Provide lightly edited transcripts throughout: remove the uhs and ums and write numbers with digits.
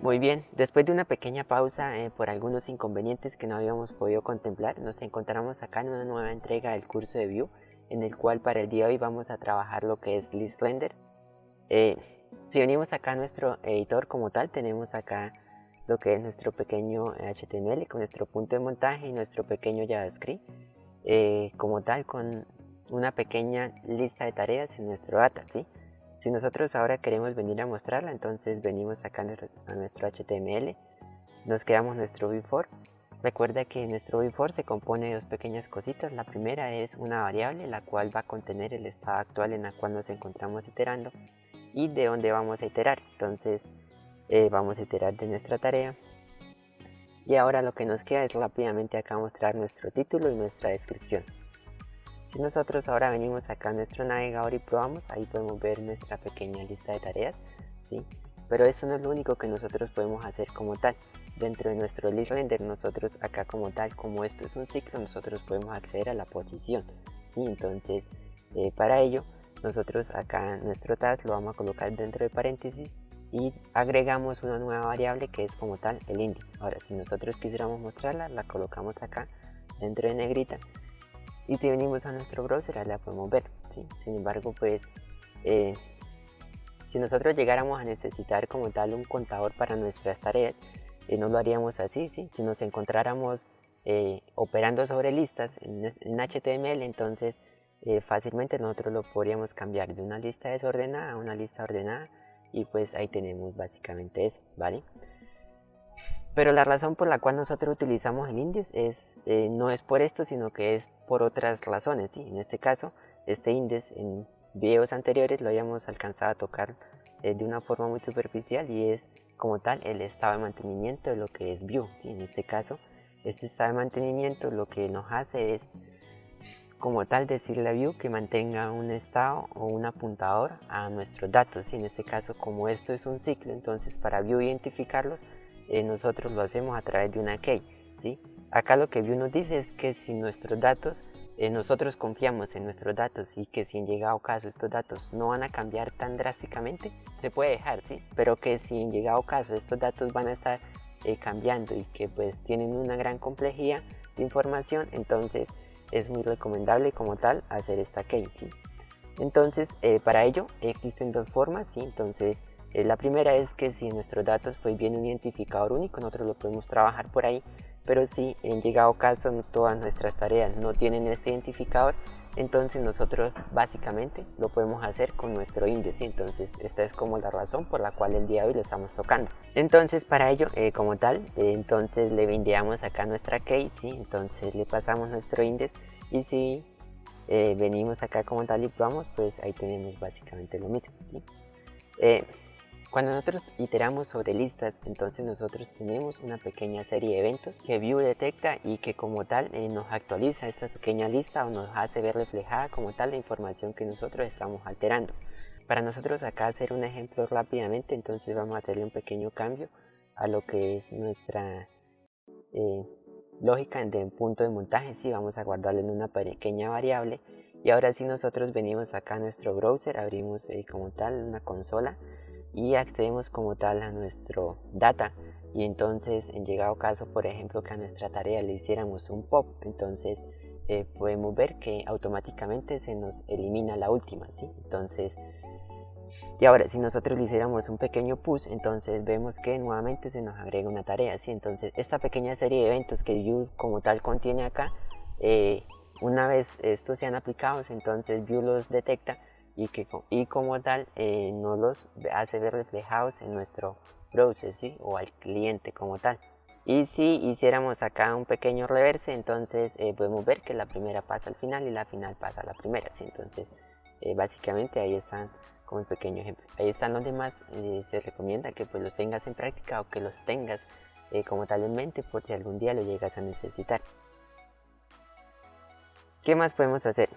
Muy bien, después de una pequeña pausa por algunos inconvenientes que no habíamos podido contemplar, nos encontramos acá en una nueva entrega del curso de Vue, en el cual para el día de hoy vamos a trabajar lo que es ListRender. Si venimos acá a nuestro editor como tal, tenemos acá lo que es nuestro pequeño HTML con nuestro punto de montaje y nuestro pequeño JavaScript, como tal con una pequeña lista de tareas en nuestro data, ¿sí? Si nosotros ahora queremos venir a mostrarla, entonces venimos acá a nuestro HTML, nos creamos nuestro before. Recuerda que nuestro before se compone de dos pequeñas cositas. La primera es una variable, la cual va a contener el estado actual en la cual nos encontramos iterando y de dónde vamos a iterar. Entonces vamos a iterar de nuestra tarea. Y ahora lo que nos queda es rápidamente acá mostrar nuestro título y nuestra descripción. Si nosotros ahora venimos acá a nuestro navegador y probamos, ahí podemos ver nuestra pequeña lista de tareas, ¿sí? Pero eso no es lo único que nosotros podemos hacer como tal. Dentro de nuestro ListRender, nosotros acá como tal, como esto es un ciclo, nosotros podemos acceder a la posición, ¿sí? Entonces, para ello, nosotros acá nuestro task lo vamos a colocar dentro de paréntesis y agregamos una nueva variable que es como tal el índice. Ahora, si nosotros quisiéramos mostrarla, la colocamos acá dentro de negrita. Y si venimos a nuestro browser, la podemos ver, ¿sí? Sin embargo, pues, si nosotros llegáramos a necesitar como tal un contador para nuestras tareas, no lo haríamos así, ¿sí? Si nos encontráramos operando sobre listas en HTML, entonces fácilmente nosotros lo podríamos cambiar de una lista desordenada a una lista ordenada, y pues ahí tenemos básicamente eso, ¿vale? Pero la razón por la cual nosotros utilizamos el índice no es por esto, sino que es por otras razones, ¿sí? En este caso, este índice en videos anteriores lo habíamos alcanzado a tocar de una forma muy superficial, y es como tal el estado de mantenimiento de lo que es Vue, ¿sí? En este caso, este estado de mantenimiento lo que nos hace es como tal decirle a Vue que mantenga un estado o un apuntador a nuestros datos, ¿sí? En este caso, como esto es un ciclo, entonces para Vue identificarlos, nosotros lo hacemos a través de una key, ¿sí? Acá lo que Vue nos dice es que si nuestros datos, nosotros confiamos en nuestros datos y que si en llegado caso estos datos no van a cambiar tan drásticamente, se puede dejar, ¿sí? Pero que si en llegado caso estos datos van a estar cambiando y que pues tienen una gran complejidad de información, entonces es muy recomendable como tal hacer esta key, ¿sí? Entonces para ello existen dos formas, ¿sí? Entonces la primera es que si en nuestros datos pues viene un identificador único, nosotros lo podemos trabajar por ahí, pero si en llegado caso todas nuestras tareas no tienen este identificador, entonces nosotros básicamente lo podemos hacer con nuestro índice. Entonces esta es como la razón por la cual el día de hoy lo estamos tocando. Entonces para ello como tal, entonces le bindeamos acá nuestra key, ¿sí? Entonces le pasamos nuestro índice, y si venimos acá como tal y probamos, pues ahí tenemos básicamente lo mismo, ¿sí? Cuando nosotros iteramos sobre listas, entonces nosotros tenemos una pequeña serie de eventos que Vue detecta y que como tal nos actualiza esta pequeña lista o nos hace ver reflejada como tal la información que nosotros estamos alterando. Para nosotros acá hacer un ejemplo rápidamente, entonces vamos a hacerle un pequeño cambio a lo que es nuestra lógica de punto de montaje, sí, vamos a guardarle en una pequeña variable. Y ahora sí nosotros venimos acá a nuestro browser, abrimos como tal una consola y accedemos como tal a nuestro data, y entonces en llegado caso, por ejemplo, que a nuestra tarea le hiciéramos un pop, entonces podemos ver que automáticamente se nos elimina la última, ¿sí? Entonces, y ahora si nosotros le hiciéramos un pequeño push, entonces vemos que nuevamente se nos agrega una tarea, ¿sí? Entonces esta pequeña serie de eventos que Vue como tal contiene acá, una vez estos sean aplicados, entonces Vue los detecta y como tal nos los hace ver reflejados en nuestro browser, ¿sí? O al cliente como tal. Y si hiciéramos acá un pequeño reverse, entonces podemos ver que la primera pasa al final y la final pasa a la primera, ¿sí? Entonces básicamente ahí están como el pequeño ejemplo. Ahí están los demás, se recomienda que pues los tengas en práctica o que los tengas como tal en mente por si algún día lo llegas a necesitar. ¿Qué más podemos hacer?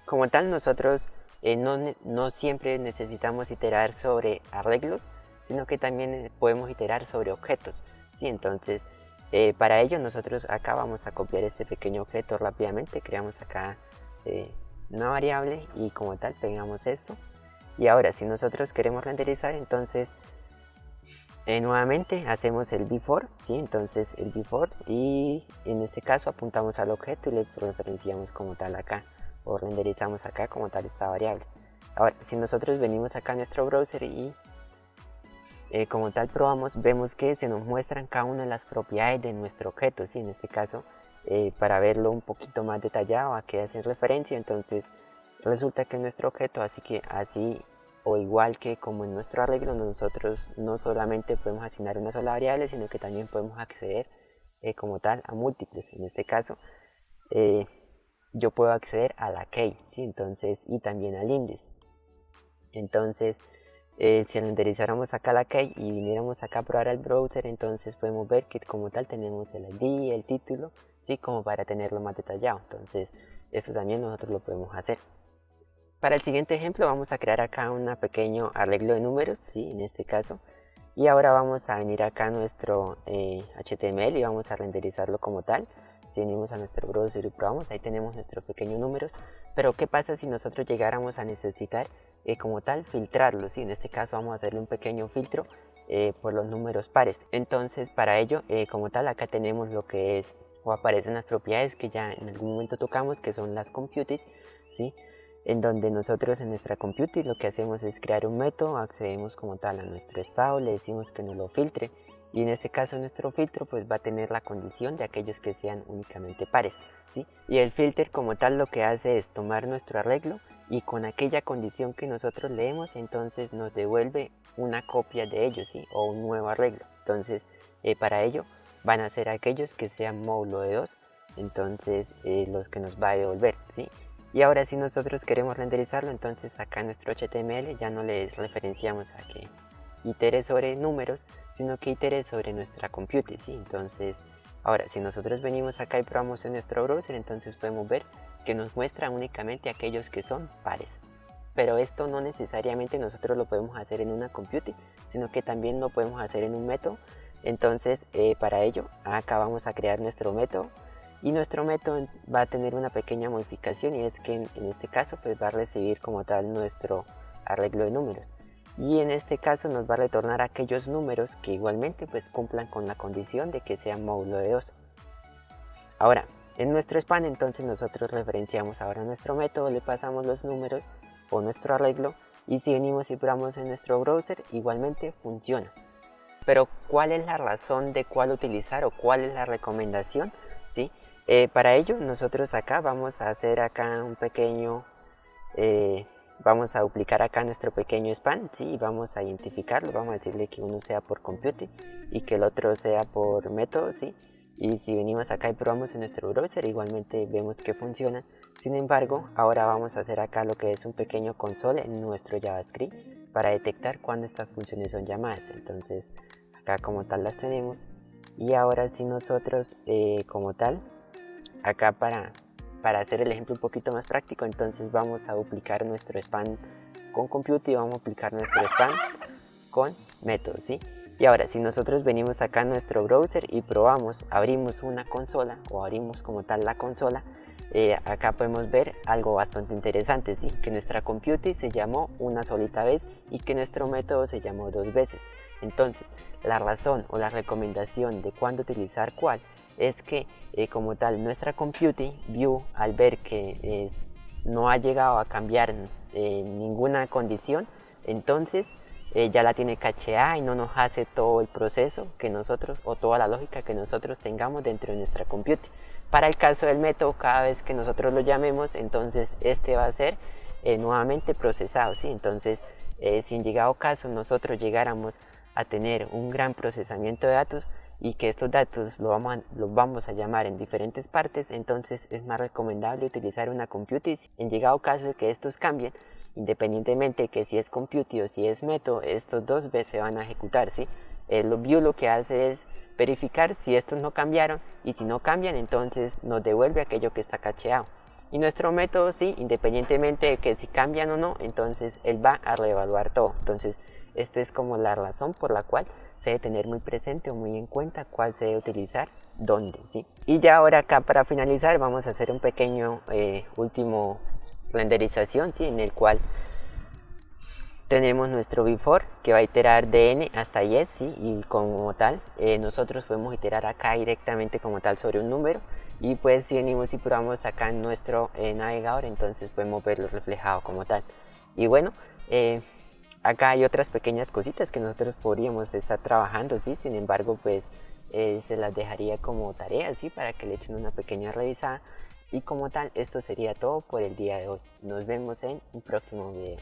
Como tal, nosotros no siempre necesitamos iterar sobre arreglos, sino que también podemos iterar sobre objetos, ¿sí? Entonces para ello nosotros acá vamos a copiar este pequeño objeto rápidamente, creamos acá una variable y como tal pegamos esto. Y ahora si nosotros queremos renderizar, entonces Nuevamente hacemos el before, ¿sí? Entonces el before, y en este caso apuntamos al objeto y le referenciamos como tal acá, o renderizamos acá como tal esta variable. Ahora, si nosotros venimos acá a nuestro browser y como tal probamos, vemos que se nos muestran cada una de las propiedades de nuestro objeto, ¿sí? En este caso, para verlo un poquito más detallado a qué hacen referencia, entonces resulta que nuestro objeto, así o igual que como en nuestro arreglo, nosotros no solamente podemos asignar una sola variable, sino que también podemos acceder como tal a múltiples. En este caso, yo puedo acceder a la key, ¿sí? Entonces, y también al índice. Entonces, si renderizáramos acá la key y viniéramos acá a probar el browser, entonces podemos ver que como tal tenemos el ID, el título, ¿sí? Como para tenerlo más detallado. Entonces, esto también nosotros lo podemos hacer. Para el siguiente ejemplo vamos a crear acá un pequeño arreglo de números, ¿sí? En este caso. Y ahora vamos a venir acá a nuestro HTML y vamos a renderizarlo como tal. Si venimos a nuestro browser y probamos, ahí tenemos nuestros pequeños números. Pero ¿qué pasa si nosotros llegáramos a necesitar como tal filtrarlo? ¿Sí? En este caso vamos a hacerle un pequeño filtro por los números pares. Entonces para ello, como tal, acá tenemos lo que es, o aparecen las propiedades que ya en algún momento tocamos, que son las computes, ¿sí? En donde nosotros en nuestra compute lo que hacemos es crear un método, accedemos como tal a nuestro estado, le decimos que nos lo filtre, y en este caso nuestro filtro pues va a tener la condición de aquellos que sean únicamente pares, ¿sí? Y el filter como tal lo que hace es tomar nuestro arreglo y con aquella condición que nosotros leemos, entonces nos devuelve una copia de ellos, ¿sí? O un nuevo arreglo. Entonces para ello van a ser aquellos que sean módulo de 2, entonces los que nos va a devolver, ¿sí? Y ahora si nosotros queremos renderizarlo, entonces acá en nuestro HTML ya no les referenciamos a que itere sobre números, sino que itere sobre nuestra compute, ¿sí? Entonces, ahora si nosotros venimos acá y probamos en nuestro browser, entonces podemos ver que nos muestra únicamente aquellos que son pares. Pero esto no necesariamente nosotros lo podemos hacer en una compute, sino que también lo podemos hacer en un método. Entonces, para ello, acá vamos a crear nuestro método. Y nuestro método va a tener una pequeña modificación, y es que en este caso pues va a recibir como tal nuestro arreglo de números. Y en este caso nos va a retornar aquellos números que igualmente pues cumplan con la condición de que sean módulo de 2. Ahora, en nuestro span entonces nosotros referenciamos ahora nuestro método, le pasamos los números o nuestro arreglo, y si venimos y probamos en nuestro browser igualmente funciona. Pero ¿cuál es la razón de cuál utilizar o cuál es la recomendación? ¿Sí? Para ello nosotros acá vamos a hacer acá un pequeño, vamos a duplicar acá nuestro pequeño span, ¿sí? Y vamos a identificarlo, vamos a decirle que uno sea por compute y que el otro sea por método, ¿sí? Y si venimos acá y probamos en nuestro browser, igualmente vemos que funciona. Sin embargo, ahora vamos a hacer acá lo que es un pequeño console en nuestro JavaScript para detectar cuando estas funciones son llamadas. Entonces acá como tal las tenemos, y ahora si nosotros como tal acá para hacer el ejemplo un poquito más práctico, entonces vamos a duplicar nuestro span con compute y vamos a duplicar nuestro span con método, ¿sí? Y ahora si nosotros venimos acá a nuestro browser y probamos, abrimos una consola o abrimos como tal la consola, acá podemos ver algo bastante interesante, ¿sí? Que nuestra compute se llamó una solita vez y que nuestro método se llamó 2 veces. Entonces la razón o la recomendación de cuándo utilizar cuál es que como tal nuestra compute view, al ver que no ha llegado a cambiar ninguna condición, entonces ya la tiene cacheada y no nos hace todo el proceso que nosotros o toda la lógica que nosotros tengamos dentro de nuestra compute. Para el caso del método, cada vez que nosotros lo llamemos, entonces este va a ser nuevamente procesado, ¿sí? Entonces si en llegado caso nosotros llegáramos a tener un gran procesamiento de datos y que estos datos los vamos a llamar en diferentes partes, entonces es más recomendable utilizar una compute. En llegado caso de que estos cambien, independientemente de que si es compute o si es método, estos dos veces se van a ejecutar, ¿sí? El view lo que hace es verificar si estos no cambiaron, y si no cambian entonces nos devuelve aquello que está cacheado. Y nuestro método sí, independientemente de que si cambian o no, entonces él va a reevaluar todo. Entonces esta es como la razón por la cual se debe tener muy presente o muy en cuenta cuál se debe utilizar, dónde, ¿sí? Y ya ahora acá para finalizar vamos a hacer un pequeño último renderización, ¿sí? En el cual tenemos nuestro before que va a iterar de n hasta y, ¿sí? Y como tal, nosotros podemos iterar acá directamente como tal sobre un número, y pues si venimos y probamos acá en nuestro navegador, entonces podemos verlo reflejado como tal. Y bueno, acá hay otras pequeñas cositas que nosotros podríamos estar trabajando, ¿sí? Sin embargo, pues se las dejaría como tarea, ¿sí? Para que le echen una pequeña revisada. Y como tal, esto sería todo por el día de hoy. Nos vemos en un próximo video.